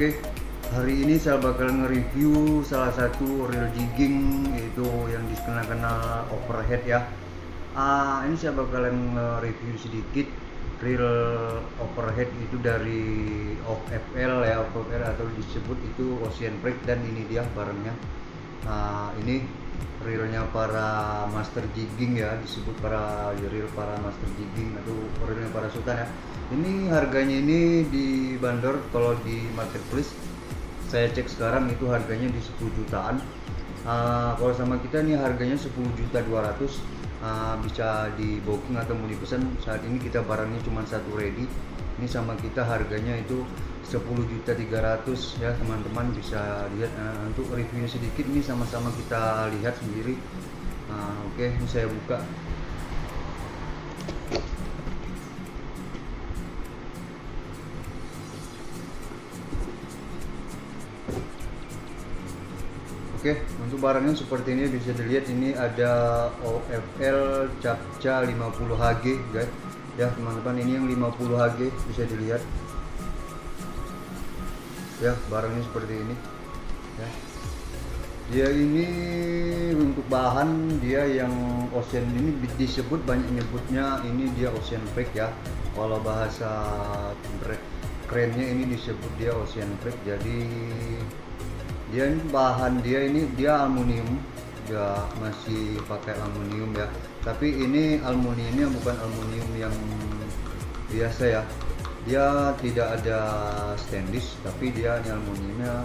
Oke, hari ini saya bakal nge-review salah satu reel jigging, yaitu yang dikenal overhead ya. Ini saya bakalan nge-review sedikit reel overhead itu dari OFL ya, OFL atau disebut itu Ocean Break, dan ini dia barangnya. Ini reelnya para master jigging ya, disebut para reel para master jigging atau reelnya para sultan ya. Ini harganya ini di bandar, kalau di marketplace saya cek sekarang itu harganya di 10 jutaan. Kalau sama kita nih harganya 10.200.000. Bisa di booking atau mau dipesan. Saat ini kita barangnya cuma satu ready. Ini sama kita harganya itu 10.300.000 ya, teman-teman bisa lihat. Untuk reviewnya sedikit ini sama-sama kita lihat sendiri. Oke, ini saya buka. Oke, untuk barangnya seperti ini, bisa dilihat ini ada OFL Capca 50 HG guys. Ya teman-teman, ini yang 50 HG bisa dilihat. Ya, barangnya seperti ini. Ya. Dia ini untuk bahan dia yang Ocean, ini disebut banyak nyebutnya ini dia Ocean Break ya. Kalau bahasa kerennya ini disebut dia Ocean Break. Jadi dia ini bahan dia ini dia aluminium ya, masih pakai aluminium ya, tapi ini aluminiumnya bukan aluminium yang biasa ya, dia tidak ada stainless, tapi dia ini aluminiumnya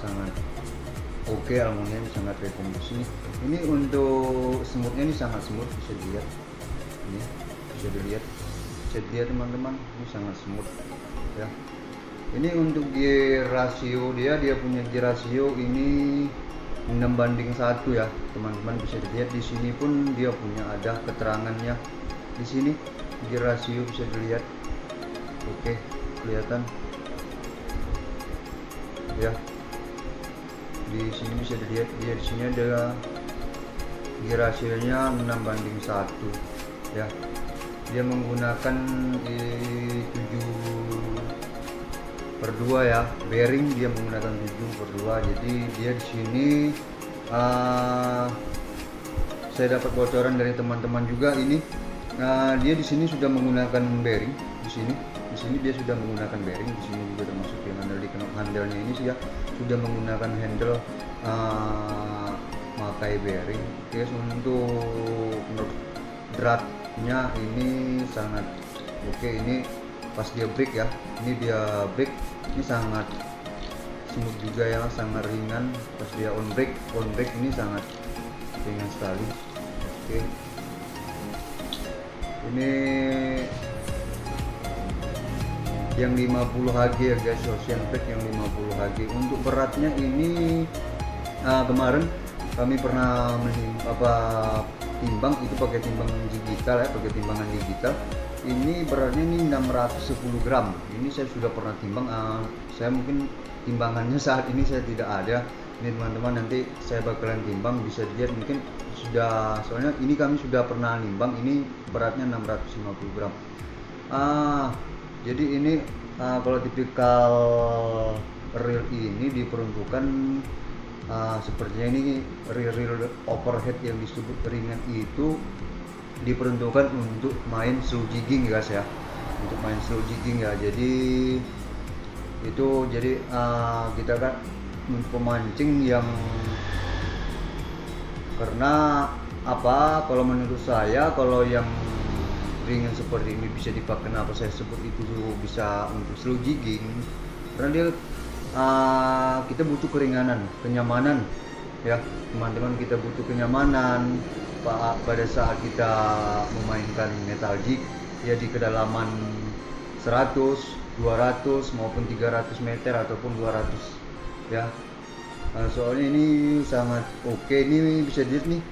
sangat oke, aluminium sangat rekomendasi. Ini untuk semutnya ini sangat semut, bisa dilihat ini, bisa dilihat teman-teman, ini sangat semut ya. Ini untuk gear rasio dia punya gear rasio ini 6:1 ya teman-teman, bisa dilihat di sini pun dia punya ada keterangannya di sini, gear rasio bisa dilihat. Oke, kelihatan ya, di sini bisa dilihat dia di sini ada gear rasionya 6:1 ya. Dia menggunakan 7/2 ya, bearing dia menggunakan 7/2. Jadi dia di sini saya dapat bocoran dari teman-teman juga ini. Dia di sini sudah menggunakan bearing, di sini dia sudah menggunakan bearing, di sini juga termasuk yang handle, di handle-nya ini sih ya, sudah menggunakan handle pakai bearing. Oke, untuk dratnya ini sangat oke. Ini pas dia break ya, ini dia break ini sangat smooth juga ya, sangat ringan. Pas dia on break ini sangat ringan sekali. Oke, ini yang 50 HG ya guys, Ocean Break yang 50 HG. Untuk beratnya ini kemarin kami pernah timbang itu pakai timbang digital ya, pakai timbangan digital. Ini beratnya ini 610 gram. Ini saya sudah pernah timbang. Saya mungkin timbangannya saat ini saya tidak ada. Ini teman-teman, nanti saya bakalan timbang, bisa dilihat mungkin sudah, soalnya ini kami sudah pernah nimbang. Ini beratnya 650 gram. Jadi ini kalau tipikal reel ini diperuntukkan sepertinya ini reel overhead yang disebut ringan itu diperuntukkan untuk main slow jigging guys ya, untuk main slow jigging ya. Jadi kita kan pemancing yang, karena kalau menurut saya kalau yang ringan seperti ini bisa dipakai, kenapa saya sebut itu bisa untuk slow jigging, karena dia kita butuh keringanan, kenyamanan ya teman-teman. Kita butuh kenyamanan pada saat kita memainkan metal jig ya, di kedalaman 100, 200 maupun 300 meter ataupun 200 ya. Soalnya ini sangat oke. Ini bisa dilihat nih,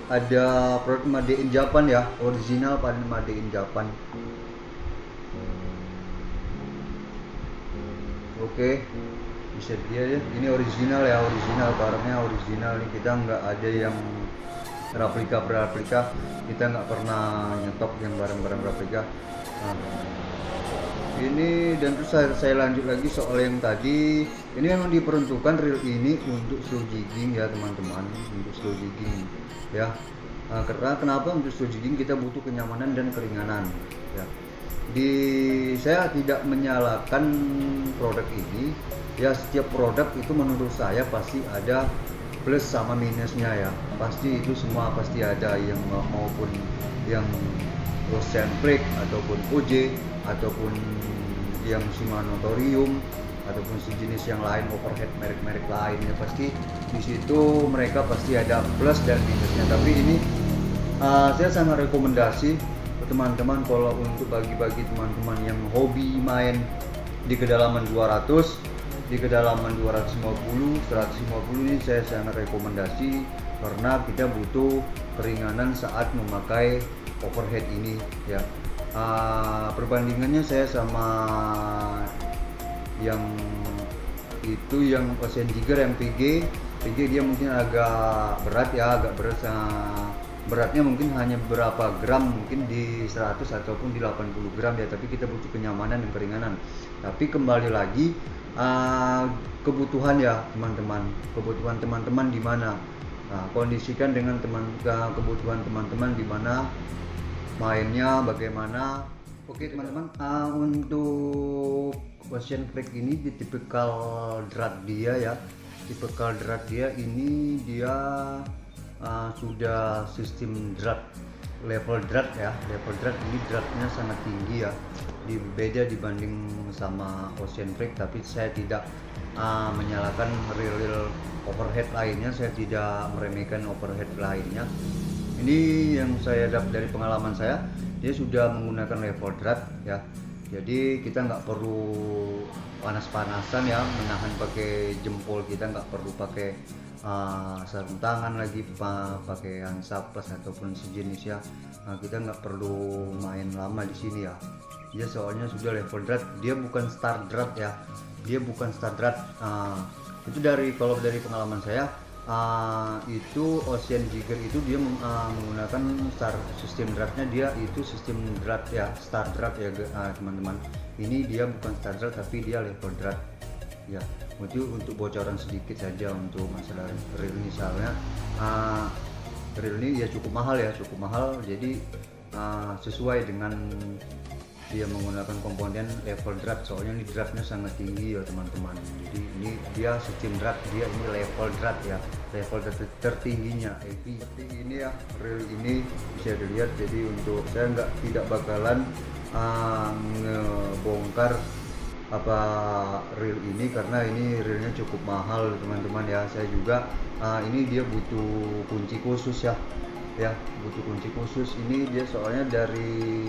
ada produk Made in Japan ya, original pada Made in Japan. Oke, bisa dilihat ya, ini original ya, original, barangnya original nih. Kita nggak ada yang replika, kita nggak pernah nyetok yang barang-barang replika. Ini dan terus saya lanjut lagi soal yang tadi. Ini memang diperuntukkan reel ini untuk slow jigging ya teman-teman, untuk slow jigging ya. Karena kenapa untuk slow jigging kita butuh kenyamanan dan keringanan ya. Saya tidak menyalahkan produk ini ya, setiap produk itu menurut saya pasti ada plus sama minusnya ya, pasti itu semua pasti ada, yang maupun yang Ocean Freak ataupun OJ ataupun yang Shimano Torium ataupun sejenis yang lain, overhead merek-merek lainnya, pasti di situ mereka pasti ada plus dan minusnya. Tapi ini saya sangat rekomendasi ke teman-teman kalau untuk bagi-bagi teman-teman yang hobi main di kedalaman 200, di kedalaman 250, 150 ini saya sangat rekomendasi karena kita butuh keringanan saat memakai overhead ini ya. Perbandingannya saya sama yang itu, yang Ocean Jigger yang PG dia mungkin agak berat ya, agak berat, beratnya mungkin hanya berapa gram, mungkin di 100 ataupun di 80 gram ya, tapi kita butuh kenyamanan dan keringanan. Tapi kembali lagi kebutuhan ya teman-teman, kebutuhan teman-teman di mana, kondisikan dengan kebutuhan teman-teman di mana mainnya bagaimana. Oke teman-teman, untuk Ocean Freak ini di tipikal drat dia ya, tipikal drat dia ini dia sudah sistem drat, level drat ya, level drat ini dratnya sangat tinggi ya, beda dibanding sama Ocean Freak. Tapi saya tidak menyalahkan reel overhead lainnya, saya tidak meremehkan overhead lainnya. Ini yang saya dapat dari pengalaman saya, dia sudah menggunakan level drat ya, jadi kita nggak perlu panas-panasan ya, menahan pakai jempol, kita nggak perlu pakai sarung tangan lagi, pakai hansaplast ataupun sejenis ya. Kita nggak perlu main lama di sini ya. Dia soalnya sudah level drat, dia bukan star drat ya, dia bukan star drat. Itu kalau dari pengalaman saya, itu Ocean Jigger itu dia menggunakan sistem dratnya, dia itu sistem drat ya, star drat ya teman-teman. Ini dia bukan star drat tapi dia level drat ya. Itu untuk bocoran sedikit saja untuk masalah reel ini, misalnya reel ini ya cukup mahal ya, cukup mahal. Jadi sesuai dengan dia menggunakan komponen level drat, soalnya ini dratnya sangat tinggi ya teman-teman. Jadi ini dia sistem drat, dia ini level drat ya, level tertingginya. Seperti ini ya reel ini bisa dilihat. Jadi untuk saya tidak bakalan ngebongkar apa reel ini karena ini reelnya cukup mahal teman-teman ya. Saya juga ini dia butuh kunci khusus ya, butuh kunci khusus. Ini dia soalnya dari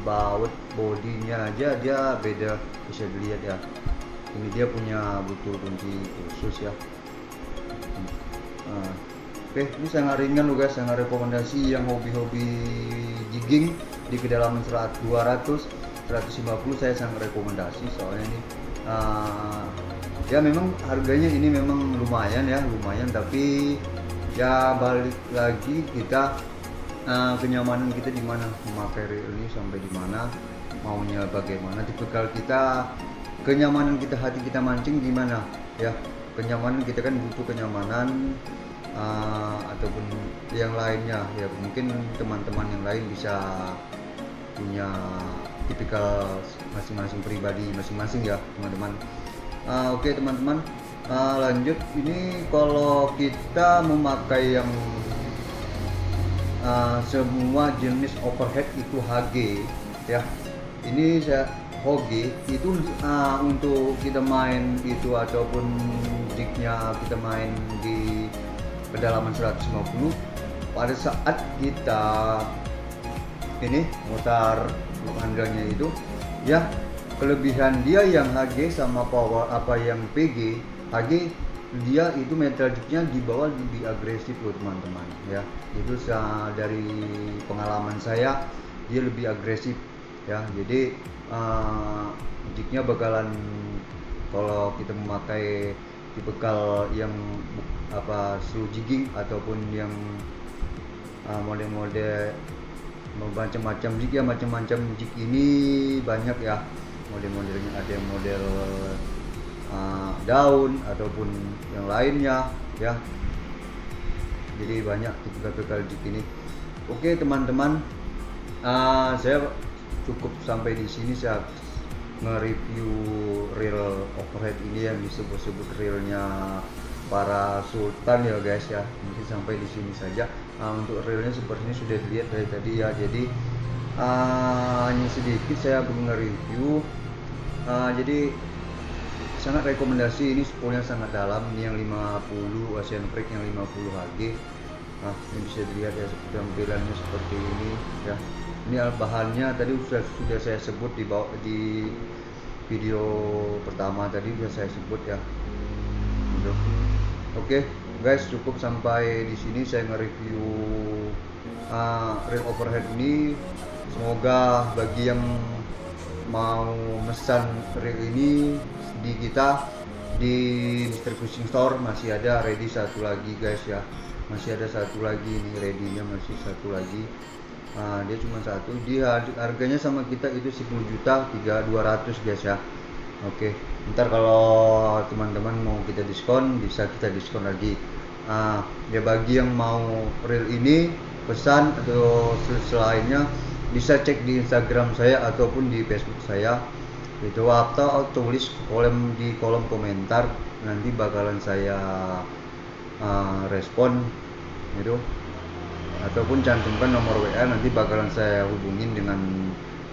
baut bodinya aja dia beda, bisa dilihat ya. Ini dia punya butuh kunci khusus ya. Oke, ini sangat ringan loh guys, sangat rekomendasi yang hobi-hobi jigging di kedalaman 200, 150 saya sangat rekomendasi. Soalnya ini ya memang harganya ini memang lumayan ya, lumayan, tapi ya balik lagi kita kenyamanan kita di mana, memakai reel ini sampai di mana, maunya bagaimana, tipikal kita, kenyamanan kita, hati kita mancing gimana ya. Kenyamanan kita kan butuh kenyamanan ataupun yang lainnya ya, mungkin teman-teman yang lain bisa punya tipikal masing-masing pribadi masing-masing ya teman-teman. Oke teman-teman, lanjut. Ini kalau kita memakai yang semua jenis overhead itu HG ya, ini saya HG itu untuk kita main itu ataupun jignya kita main di kedalaman 150, pada saat kita ini mutar handlenya itu ya, kelebihan dia yang HG sama power apa yang PG. HG dia itu metal jignya di bawah lebih agresif loh teman-teman ya, itu dari pengalaman saya dia lebih agresif ya. Jadi jignya bakalan, kalau kita memakai tipikal yang slow jigging ataupun yang model-model macam-macam jig ya, macam-macam jig ini banyak ya model-modelnya. Ada yang model daun ataupun yang lainnya ya, jadi banyak tipikal jig ini. Oke teman-teman, saya cukup sampai di sini. Saya nge-review reel overhead ini yang disebut-sebut reelnya para sultan ya guys ya. Mungkin sampai di sini saja. Untuk reelnya seperti ini sudah dilihat dari tadi ya, jadi hanya sedikit saya belum nge-review. Jadi sangat rekomendasi, ini spoolnya sangat dalam, ini yang 50 Ocean Freak yang 50 Hg. Ini bisa dilihat ya tampilannya seperti ini ya. Ini bahannya tadi sudah saya sebut di video pertama tadi, sudah saya sebut ya. Oke guys, cukup sampai di sini saya nge-review reel overhead ini. Semoga bagi yang mau mesan reel ini di kita di Mr. Fishing Store masih ada ready satu lagi guys ya. Masih ada satu lagi nih, ready-nya masih satu lagi. Dia cuma satu, dia harganya sama kita itu 10.200.000 guys ya. Oke, ntar kalau teman-teman mau kita diskon, bisa kita diskon lagi. Ya bagi yang mau reel ini pesan atau selainnya, bisa cek di Instagram saya ataupun di Facebook saya itu, atau tulis di kolom komentar, nanti bakalan saya respon itu, ataupun cantumkan nomor WA, nanti bakalan saya hubungin dengan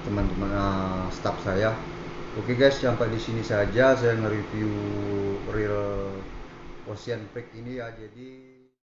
teman-teman staff saya. Oke guys, sampai di sini saja saya nge-review reel Ocean Freak ini ya. Jadi